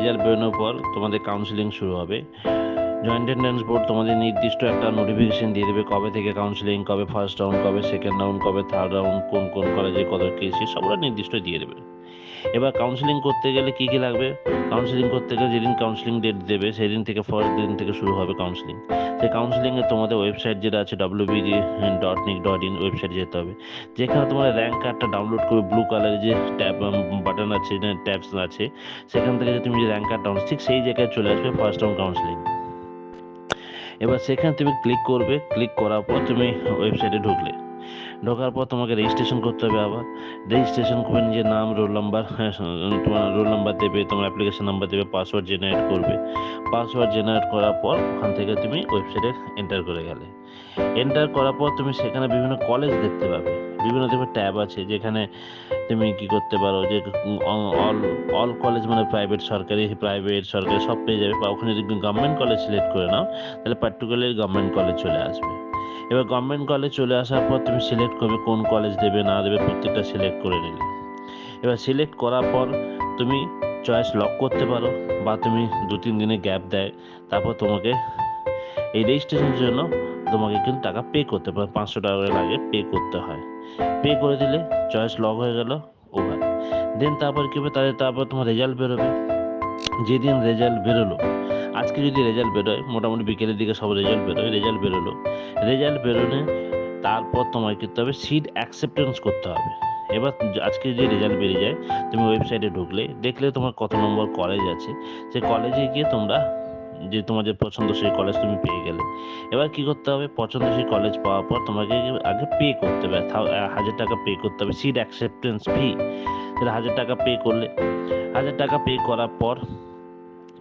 Result বেরোনোর পর তোমাদের কাউন্সেলিং শুরু হবে। জয়েন্ট এন্ট্রান্স বোর্ড তোমাদের নির্দিষ্ট একটা নোটিফিকেশন দিয়ে দেবে কবে থেকে কাউন্সেলিং, কবে ফার্স্ট রাউন্ড, কবে সেকেন্ড রাউন্ড, কবে থার্ড রাউন্ড, কোন কোন কলেজে কত কেসি সবগুলো নির্দিষ্ট দিয়ে দেবে। এবার কাউন্সেলিং করতে গেলে কী কী লাগবে? কাউন্সেলিং করতে গেলে যেদিন কাউন্সেলিং ডেট দেবে সেদিন থেকে ফার্স্ট দিন থেকে শুরু হবে কাউন্সেলিং। সেই কাউন্সেলিংয়ে তোমাদের ওয়েবসাইট যেটা আছে wbg.nic.in ওয়েবসাইট যেতে হবে, যেখানে তোমার র্যাঙ্ক কার্ডটা ডাউনলোড করবে। ব্লু কালারের যে ট্যাব বাটন আছে, ট্যাবস আছে, সেখান থেকে তুমি যে র্যাঙ্ক কার্ড ডাউনলোড, ঠিক সেই জায়গায় চলে আসবে ফার্স্ট রাউন্ড কাউন্সেলিং। এবার সেখানে তুমি ক্লিক করবে, ক্লিক করার পর তুমি ওয়েবসাইটে ঢোকার পর তোমাকে রেজিস্ট্রেশন করতে হবে। আবার রেজিস্ট্রেশন করে নিজের নাম, রোল নাম্বার, তোমার রোল নাম্বার দেবে, তোমার অ্যাপ্লিকেশন নাম্বার দেবে, পাসওয়ার্ড জেনারেট করবে। পাসওয়ার্ড জেনারেট করার পর ওখান থেকে তুমি ওয়েবসাইটে এন্টার করে গেলে। এন্টার করার পর তুমি সেখানে বিভিন্ন কলেজ দেখতে পাবে, বিভিন্ন দেখবে ট্যাব আছে, যেখানে তুমি কি করতে পারো যে অল কলেজ মানে সরকারি সব পেয়ে যাবে। বা ওখানে যদি গভর্নমেন্ট কলেজ সিলেক্ট করে নাও তাহলে পার্টিকুলারলি গভর্নমেন্ট কলেজ চলে আসবে। এবার গভর্নমেন্ট কলেজ চলে আসার পর তুমি সিলেক্ট করবে কোন কলেজ দেবে না দেবে, প্রত্যেকটা সিলেক্ট করে নিলে। এবার সিলেক্ট করার পর তুমি চয়েস লক করতে পারো, বা তুমি 2-3 দিনের গ্যাপ দেয়, তারপর তোমাকে এই রেজিস্ট্রেশনের জন্য তোমাকে কিন্তু টাকা পে করতে পারো। 500 টাকা করে লাগে, পে করতে হয়। পে করে দিলে চয়েস লক হয়ে গেল, ওভার। দেন তারপর কী হবে, তারপর তোমার রেজাল্ট বেরোবে। যেদিন রেজাল্ট বেরোলো, আজকে যদি রেজাল্ট বেরোয়, মোটামুটি বিকেলের দিকে সব রেজাল্ট বেরোয়, রেজাল্ট বেরোলে তারপর তোমায় করতে হবে সিট অ্যাকসেপ্টেন্স করতে হবে। এবার আজকে যদি রেজাল্ট বেরিয়ে যায়, তুমি ওয়েবসাইটে দেখলে তোমার কত নম্বর কলেজ আছে, সেই কলেজে গিয়ে তোমরা যে তোমার যে পছন্দসই কলেজ তুমি পেয়ে গেলে। এবার কি করতে হবে, পছন্দসই কলেজ পাওয়ার পর তোমাকে আগে পে করতে হবে, 1000 টাকা পে করতে হবে, সিট অ্যাকসেপ্টেন্স ফি। সেটা 1000 টাকা পে করলে, 1000 টাকা পে করার পর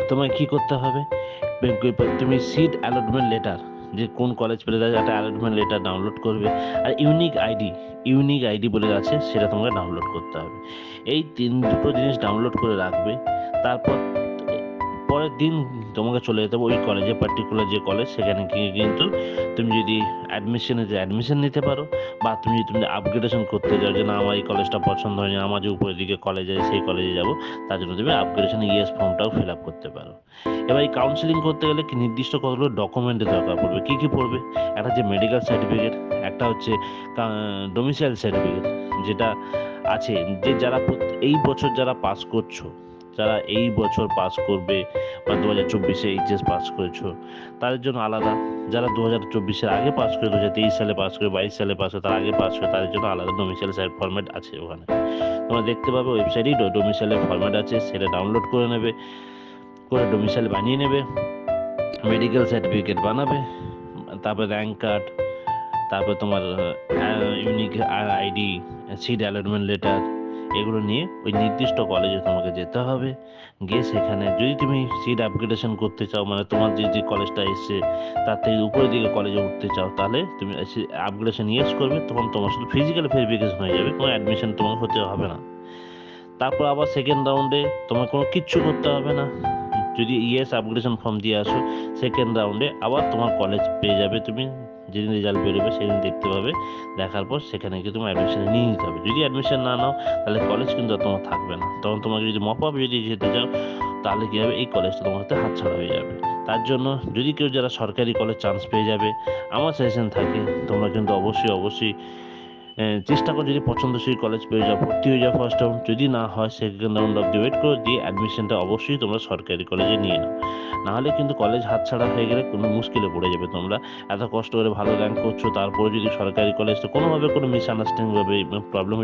তোমায় কি করতে হবে, তুমি সিট অ্যালটমেন্ট লেটার, যে কোন কলেজ পেলে তার একটা অ্যালটমেন্ট লেটার ডাউনলোড করবে। আর ইউনিক আইডি বলে আছে, সেটা তোমাকে ডাউনলোড করতে হবে। এই দুটো জিনিস ডাউনলোড করে রাখবে। তারপর পরের দিন তোমাকে চলে যেতে হবে ওই কলেজে, পার্টিকুলার যে কলেজ, সেখানে গিয়ে কিন্তু তুমি যদি অ্যাডমিশন নিতে পারো, বা তুমি আপগ্রেডেশন করতে যাও যে না আমার এই কলেজটা পছন্দ হয়নি, আমার যে উপরের দিকে কলেজ আছে সেই কলেজে যাবো, তার জন্য তুমি আপগ্রেডেশন ফর্মটাও ফিল আপ করতে পারো। এবার এই কাউন্সেলিং করতে গেলে কি নির্দিষ্ট কতগুলো ডকুমেন্টের দরকার পড়বে। কী কী পড়বে? একটা হচ্ছে মেডিকেল সার্টিফিকেট, একটা হচ্ছে ডোমিসাইল সার্টিফিকেট, যেটা আছে যে যারা এই বছর যারা পাস করছো, যারা এই বছর পাস করবে, বা 2024-এ এইচএস পাস করেছো তাদের জন্য আলাদা, যারা 2024-এর আগে পাস করে, 2023 সালে পাস করে, 22 সালে পাস করে, তার আগে পাস করে, তাদের জন্য আলাদা ডোমিসাইল ফরম্যাট আছে। ওখানে তোমরা দেখতে পাবে ওয়েবসাইটেই ডোমিসাইলের ফরম্যাট আছে, সেটা ডাউনলোড করে নেবে, করে ডোমিসাইল বানিয়ে নেবে, মেডিকেল সার্টিফিকেট বানাবে, তারপর র্যাঙ্ক কার্ড, তারপর তোমার unique ID, seat allotment letter, এগুলো নিয়ে ওই নির্দিষ্ট কলেজে তোমাকে যেতে হবে। গিয়ে সেখানে যদি তুমি সিট আপগ্রেডেশন করতে চাও, মানে তোমার যে কলেজটা এসছে তার থেকে উপরের দিকে কলেজে উঠতে চাও, তাহলে তুমি আপগ্রেডেশন ইয়েস করবে, তখন তোমার শুধু ফিজিক্যাল ভেরিফিকেশন হয়ে যাবে, কোনো অ্যাডমিশন তোমার হতে হবে না। তারপর আবার সেকেন্ড রাউন্ডে তোমার কোনো কিচ্ছু করতে হবে না। যদি ইয়েস আপগ্রেডেশন ফর্ম দিয়ে আসো, সেকেন্ড রাউন্ডে আবার তোমার কলেজ পেয়ে যাবে। তুমি যেদিন রেজাল্ট বেরোবে সেদিন দেখতে পাবে, দেখার পর সেখানে গিয়ে তোমার অ্যাডমিশন নিয়ে নিতে হবে। যদি অ্যাডমিশন না নাও তাহলে কলেজ কিন্তু আর তোমার থাকবে না, তখন তোমাকে যদি মপ আপ যদি যেতে চাও তাহলে কী হবে, এই কলেজটা তোমার হাতে হাতছাড়া হয়ে যাবে। তার জন্য যদি কেউ যারা সরকারি কলেজ চান্স পেয়ে যাবে, আমার সাজেশন থাকে তোমরা কিন্তু অবশ্যই চেষ্টা করো, যদি পছন্দসই কলেজ পেয়ে যাও ভর্তি হয়ে যাও ফার্স্ট রাউন্ড, যদি না হয় second round of the wait করো, দিয়ে অ্যাডমিশনটা অবশ্যই তোমরা সরকারি কলেজে নিয়ে নাও। নাহলে কিন্তু কলেজ হাতছাড়া হয়ে গেলে কোনো মুশকিলে পড়ে যাবে। তোমরা এত কষ্ট করে ভালো র্যাঙ্ক করছো, তারপরে যদি সরকারি কলেজটা কোনোভাবে কোনো মিসআন্ডারস্ট্যান্ডিং ভাবে প্রবলেম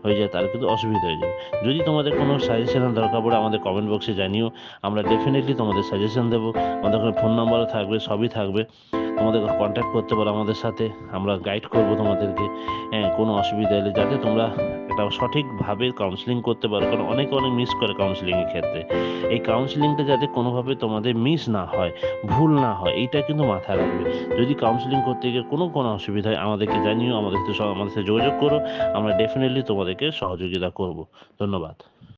হয়ে যায়, তাহলে কিন্তু অসুবিধা হয়ে যাবে। যদি তোমাদের কোনো সাজেশনের দরকার পড়ে আমাদের কমেন্ট বক্সে জানিও, আমরা ডেফিনেটলি তোমাদের সাজেশন দেবো। আমাদের ওখানে ফোন নাম্বারও থাকবে, সবই থাকবে, তোমাদের কন্ট্যাক্ট করতে পারো আমাদের সাথে, আমরা গাইড করবো তোমাদেরকে। কোনো অসুবিধা হলে যাতে তোমরা একটা সঠিকভাবে কাউন্সেলিং করতে পারো, কারণ অনেক মিস করে কাউন্সেলিংয়ের ক্ষেত্রে। এই কাউন্সেলিংটা যাতে কোনোভাবে তোমাদের মিস না হয়, ভুল না হয়, এইটা কিন্তু মাথায় রাখবে। যদি কাউন্সেলিং করতে গিয়ে কোনো অসুবিধা হয় আমাদেরকে জানিও, আমাদের সাথে যোগাযোগ করো, আমরা ডেফিনেটলি তোমাদেরকে সহযোগিতা করব। ধন্যবাদ।